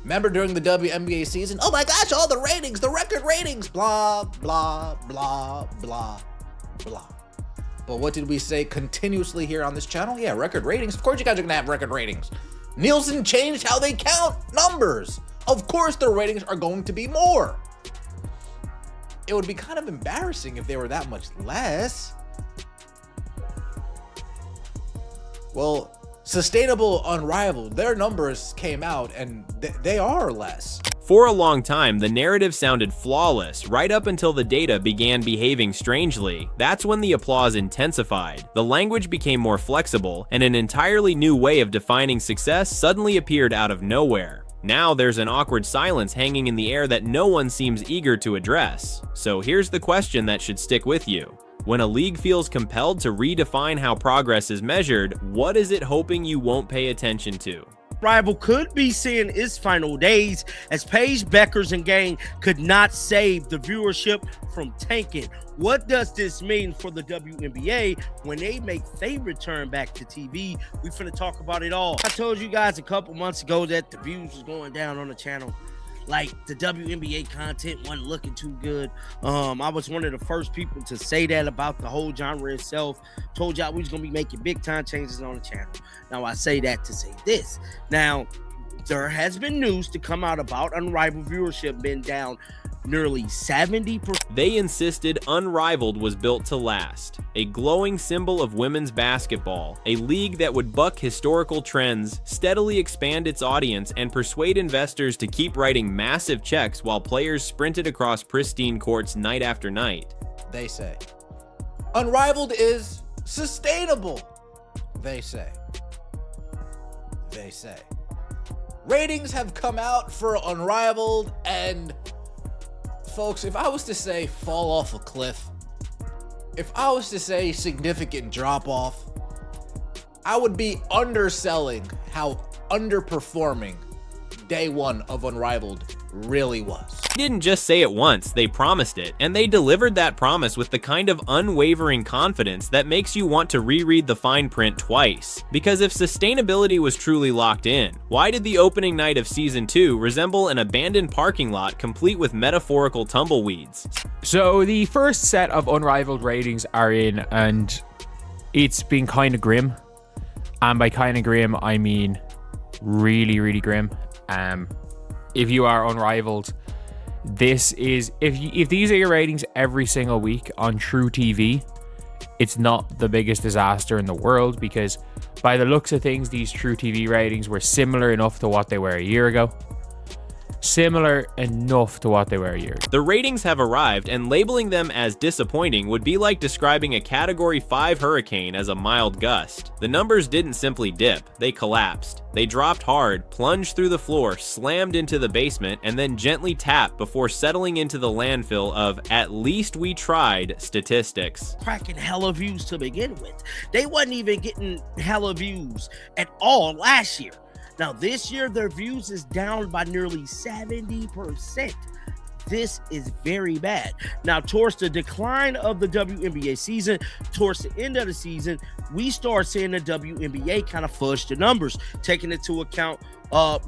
Remember during the WNBA season? Oh my gosh, all the ratings, the record ratings, blah, blah, blah, blah, blah. But what did we say continuously here on this channel? Yeah, record ratings. Of course you guys are gonna have record ratings. Nielsen changed how they count numbers. Of course their ratings are going to be more. It would be kind of embarrassing if they were that much less. Well, Sustainable, Unrivaled, their numbers came out and they are less. For a long time, the narrative sounded flawless, right up until the data began behaving strangely. That's when the applause intensified. The language became more flexible, and an entirely new way of defining success suddenly appeared out of nowhere. Now there's an awkward silence hanging in the air that no one seems eager to address. So here's the question that should stick with you. When a league feels compelled to redefine how progress is measured, what is it hoping you won't pay attention to? Rival could be seeing its final days as Paige, Beckers, and gang could not save the viewership from tanking. What does this mean for the WNBA when they make their return back to TV? We finna talk about it all. I told you guys a couple months ago that the views was going down on the channel. Like, the WNBA content wasn't looking too good. I was one of the first people to say that about the whole genre itself. Told y'all we was gonna be making big time changes on the channel. Now I say that to say this. Now, there has been news to come out about Unrivaled viewership being down nearly 70%. They insisted Unrivaled was built to last, a glowing symbol of women's basketball, a league that would buck historical trends, steadily expand its audience, and persuade investors to keep writing massive checks while players sprinted across pristine courts night after night. They say. Unrivaled is sustainable. They say. They say. Ratings have come out for Unrivaled, and folks, if I was to say fall off a cliff, if I was to say significant drop off, I would be underselling how underperforming day one of Unrivaled really was. They didn't just say it once, they promised it, and they delivered that promise with the kind of unwavering confidence that makes you want to reread the fine print twice. Because if sustainability was truly locked in, why did the opening night of Season 2 resemble an abandoned parking lot complete with metaphorical tumbleweeds? So the first set of Unrivaled ratings are in, and it's been kind of grim. And by kind of grim, I mean really, really grim. If you are Unrivaled, this is, if these are your ratings every single week on True TV, it's not the biggest disaster in the world, because by the looks of things, these True TV ratings were similar enough to what they were a year ago. Similar enough to what they were a year ago. The ratings have arrived, and labeling them as disappointing would be like describing a Category 5 hurricane as a mild gust. The numbers didn't simply dip, they collapsed. They dropped hard, plunged through the floor, slammed into the basement, and then gently tapped before settling into the landfill of "at least we tried" statistics. Cracking hella views to begin with. They wasn't even getting hella views at all last year. Now, this year, their views is down by nearly 70%. This is very bad. Now, towards the decline of the WNBA season, towards the end of the season, we start seeing the WNBA kind of fudge the numbers, taking into account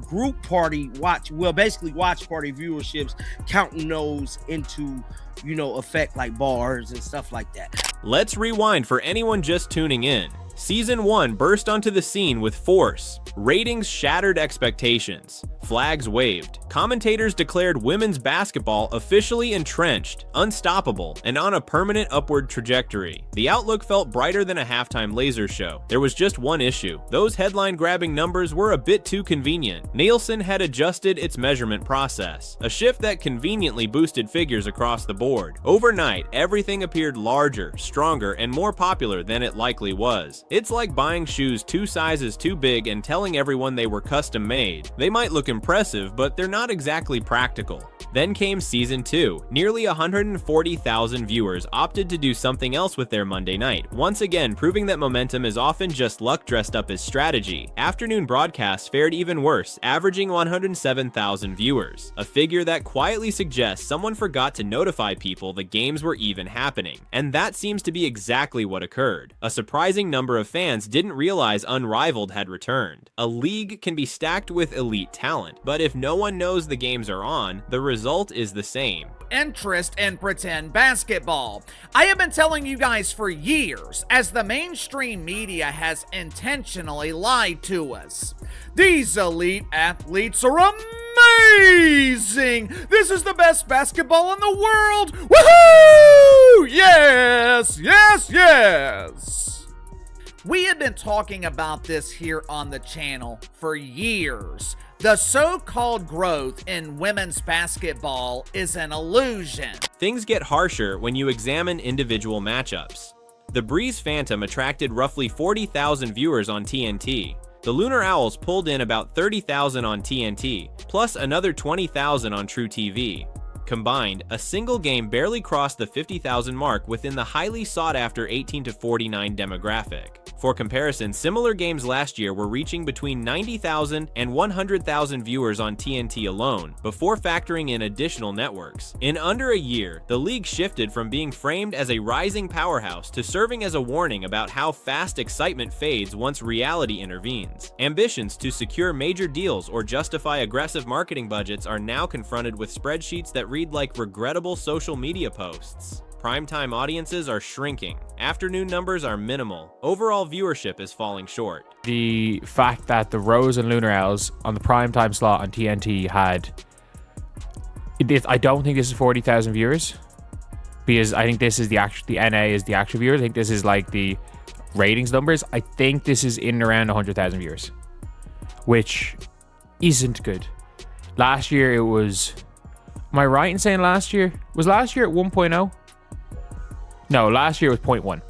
group party watch party viewerships, counting those into, effect like bars and stuff like that. Let's rewind for anyone just tuning in. Season 1 burst onto the scene with force. Ratings shattered expectations. Flags waved. Commentators declared women's basketball officially entrenched, unstoppable, and on a permanent upward trajectory. The outlook felt brighter than a halftime laser show. There was just one issue. Those headline-grabbing numbers were a bit too convenient. Nielsen had adjusted its measurement process, a shift that conveniently boosted figures across the board. Overnight, everything appeared larger, stronger, and more popular than it likely was. It's like buying shoes 2 sizes too big and telling everyone they were custom made. They might look impressive, but they're not exactly practical. Then came Season 2. Nearly 140,000 viewers opted to do something else with their Monday night, once again proving that momentum is often just luck dressed up as strategy. Afternoon broadcasts fared even worse, averaging 107,000 viewers, a figure that quietly suggests someone forgot to notify people the games were even happening. And that seems to be exactly what occurred. A surprising number of fans didn't realize Unrivaled had returned. A league can be stacked with elite talent, but if no one knows the games are on, the result is the same. Interest in pretend basketball. I have been telling you guys for years, as the mainstream media has intentionally lied to us. These elite athletes are amazing! This is the best basketball in the world! Woohoo! Yes, yes, yes! We have been talking about this here on the channel for years. The so-called growth in women's basketball is an illusion. Things get harsher when you examine individual matchups. The Breeze Phantom attracted roughly 40,000 viewers on TNT. The Lunar Owls pulled in about 30,000 on TNT, plus another 20,000 on True TV. Combined, a single game barely crossed the 50,000 mark within the highly sought-after 18 to 49 demographic. For comparison, similar games last year were reaching between 90,000 and 100,000 viewers on TNT alone, before factoring in additional networks. In under a year, the league shifted from being framed as a rising powerhouse to serving as a warning about how fast excitement fades once reality intervenes. Ambitions to secure major deals or justify aggressive marketing budgets are now confronted with spreadsheets that read like regrettable social media posts. Primetime audiences are shrinking. Afternoon numbers are minimal. Overall viewership is falling short. The fact that the Rose and Lunar Owls on the primetime slot on TNT had... I don't think this is 40,000 viewers, because I think this is the NA is the actual viewers. I think this is like the ratings numbers. I think this is in and around 100,000 viewers, which isn't good. Last year it was... Am I right in saying last year? Was last year at 1.0? No, last year was 0.1.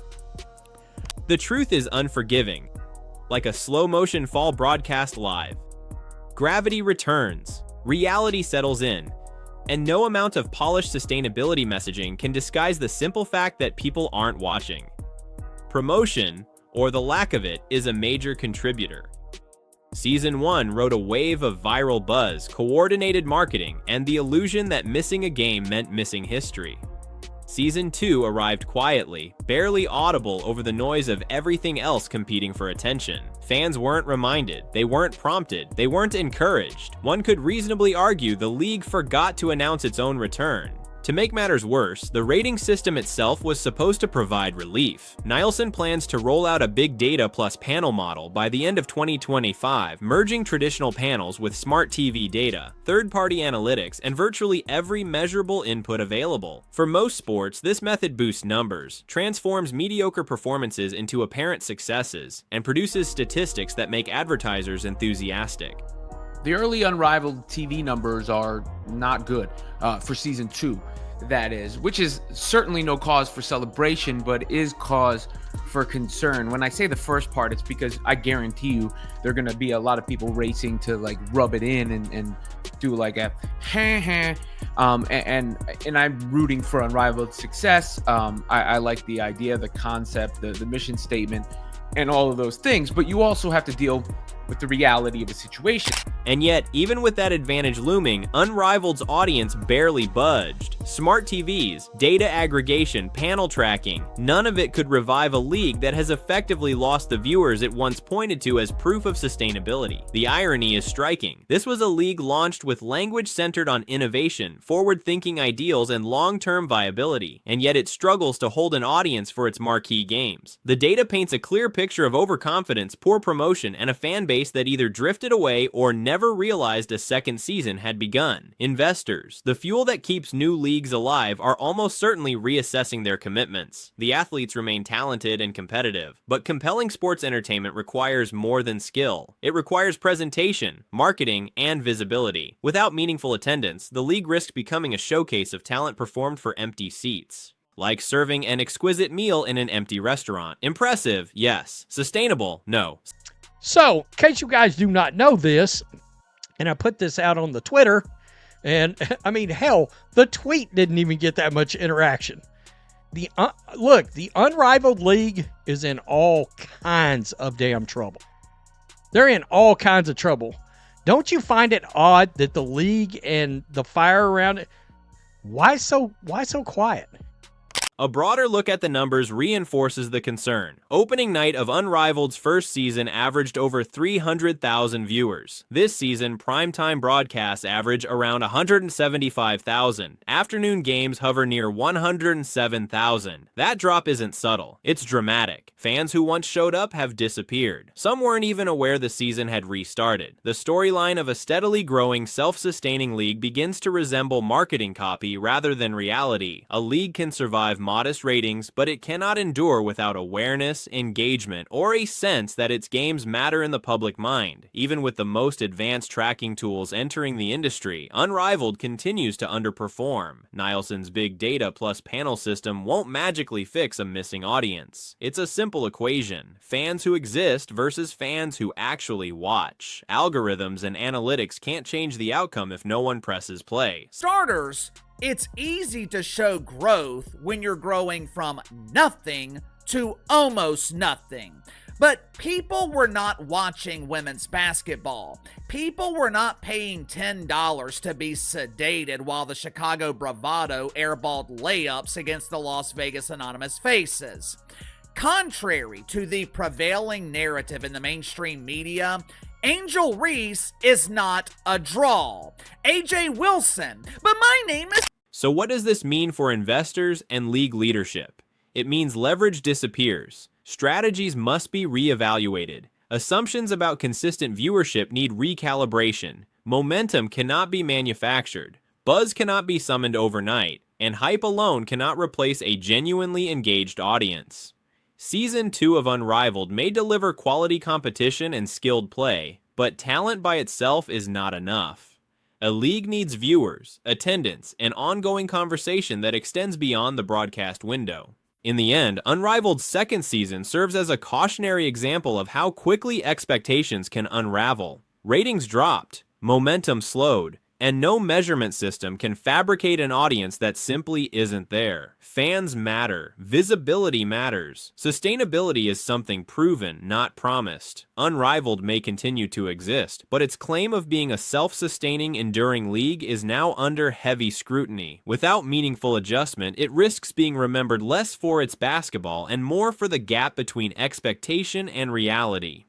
The truth is unforgiving, like a slow-motion fall broadcast live. Gravity returns, reality settles in, and no amount of polished sustainability messaging can disguise the simple fact that people aren't watching. Promotion, or the lack of it, is a major contributor. Season 1 rode a wave of viral buzz, coordinated marketing, and the illusion that missing a game meant missing history. Season 2 arrived quietly, barely audible over the noise of everything else competing for attention. Fans weren't reminded, they weren't prompted, they weren't encouraged. One could reasonably argue the league forgot to announce its own return. To make matters worse, the rating system itself was supposed to provide relief. Nielsen plans to roll out a big data plus panel model by the end of 2025, merging traditional panels with smart TV data, third-party analytics, and virtually every measurable input available. For most sports, this method boosts numbers, transforms mediocre performances into apparent successes, and produces statistics that make advertisers enthusiastic. The early Unrivaled TV numbers are not good for Season 2, that is, which is certainly no cause for celebration, but is cause for concern. When I say the first part, it's because I guarantee you there are going to be a lot of people racing to like rub it in and do like a and I'm rooting for Unrivaled success. I like the idea, the concept, the mission statement, and all of those things, but you also have to deal with the reality of a situation. And yet, even with that advantage looming, Unrivaled's audience barely budged. Smart TVs, data aggregation, panel tracking, none of it could revive a league that has effectively lost the viewers it once pointed to as proof of sustainability. The irony is striking. This was a league launched with language centered on innovation, forward-thinking ideals, and long-term viability, and yet it struggles to hold an audience for its marquee games. The data paints a clear picture of overconfidence, poor promotion, and a fan base that either drifted away or never realized a second season had begun. Investors, the fuel that keeps new leagues alive, are almost certainly reassessing their commitments. The athletes remain talented and competitive, but compelling sports entertainment requires more than skill. It requires presentation, marketing, and visibility. Without meaningful attendance, the league risks becoming a showcase of talent performed for empty seats. Like serving an exquisite meal in an empty restaurant. Impressive, yes. Sustainable, no. So, in case you guys do not know this, and I put this out on the Twitter, And I mean, hell, the tweet didn't even get that much interaction. Look, the Unrivaled League is in all kinds of damn trouble. They're in all kinds of trouble. Don't you find it odd that the league and the fire around it, why so quiet? A broader look at the numbers reinforces the concern. Opening night of Unrivaled's first season averaged over 300,000 viewers. This season, primetime broadcasts average around 175,000. Afternoon games hover near 107,000. That drop isn't subtle. It's dramatic. Fans who once showed up have disappeared. Some weren't even aware the season had restarted. The storyline of a steadily growing, self-sustaining league begins to resemble marketing copy rather than reality. A league can survive modest ratings, but it cannot endure without awareness, engagement, or a sense that its games matter in the public mind. Even with the most advanced tracking tools entering the industry, Unrivaled continues to underperform. Nielsen's big data plus panel system won't magically fix a missing audience. It's a simple equation: fans who exist versus fans who actually watch. Algorithms and analytics can't change the outcome if no one presses play. Starters, it's easy to show growth when you're growing from nothing to almost nothing. But people were not watching women's basketball. People were not paying $10 to be sedated while the Chicago Bravado airballed layups against the Las Vegas Anonymous Faces. Contrary to the prevailing narrative in the mainstream media, Angel Reese is not a draw. AJ Wilson, but my name is... So what does this mean for investors and league leadership? It means leverage disappears. Strategies must be reevaluated. Assumptions about consistent viewership need recalibration. Momentum cannot be manufactured. Buzz cannot be summoned overnight. And hype alone cannot replace a genuinely engaged audience. Season 2 of Unrivaled may deliver quality competition and skilled play, but talent by itself is not enough. A league needs viewers, attendance, and ongoing conversation that extends beyond the broadcast window. In the end, Unrivaled's second season serves as a cautionary example of how quickly expectations can unravel. Ratings dropped, momentum slowed, and no measurement system can fabricate an audience that simply isn't there. Fans matter. Visibility matters. Sustainability is something proven, not promised. Unrivaled may continue to exist, but its claim of being a self-sustaining, enduring league is now under heavy scrutiny. Without meaningful adjustment, it risks being remembered less for its basketball and more for the gap between expectation and reality.